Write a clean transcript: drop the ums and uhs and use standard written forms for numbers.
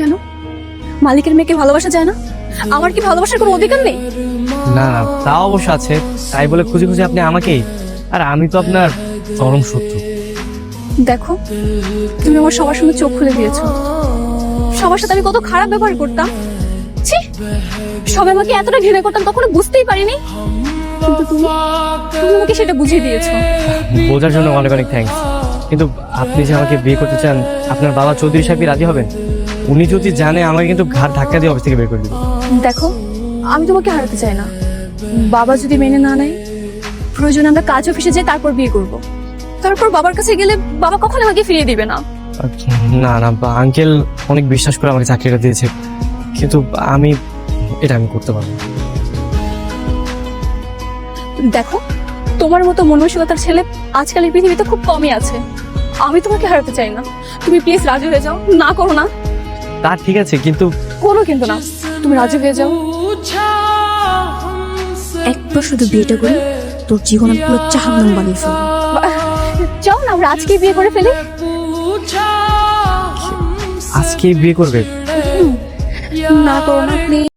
কেন মালিকের মেয়েকে ভালোবাসা যায় না? আমার কি ভালোবাসার কোনো অধিকার নেই? না না, তা অবশ্য আছে, তাই বলে খুঁজে খুঁজে আপনি আমাকেই, আর আমি তো আপনার চরম শত্রু। দেখো, তুমি আমার সবার সঙ্গে চোখ খুলে দিয়েছো। সবার সাথে আমি কত খারাপ ব্যবহার করতাম। ছি, সবাই আমাকে এতটা ঘৃণা করতাম, কখনো বুঝতেই পারিনি। কিন্তু তুমি তুমি আমাকে সেটা বুঝিয়ে দিয়েছো। বোঝার জন্য অনেক অনেক থ্যাঙ্কস। কিন্তু আপনি যে আমাকে বিয়ে করতে চান, আপনার বাবা চৌধুরী সাহেব কি রাজি হবেন? উনি যদি জানে, আমাকে কিন্তু ঘাড় ধাক্কা দিয়ে অফিস থেকে বের করে দিবে। দেখো, আমি তোমাকে হারাতে চাই না। বাবা যদি মেনে না নেয়, প্রয়োজনে আমরা কাজ অফিসে যাই, তারপর বিয়ে করব। তারপর বাবার কাছে গেলে বাবা কখনো আমাকে ফিরিয়ে দিবে না। না না, আঙ্কেল অনেক বিশ্বাস করে আমাকে চাকরিটা দিয়েছে, কিন্তু এটা আমি করতে পারবো না। দেখো, তোমার মতো মনমানসিকতার ছেলে আজকাল এই পৃথিবীতে খুব কমই আছে। আমি তোমাকে হারাতে চাই না। তুমি প্লিজ রাজি হয়ে যাও, না করো না। তা ঠিক আছে, কিন্তু কোনো কিন্তু না, তুমি রাজি হয়ে যাও। একবার শুধু বিয়েটা করি, তোর জীবন আমি পুরো জাহান্নাম বানিয়ে ফেলবো। চল না আমরা আজকেই বিয়ে করে ফেলি। আজকে বিয়ে করবে? না করো না প্লিজ।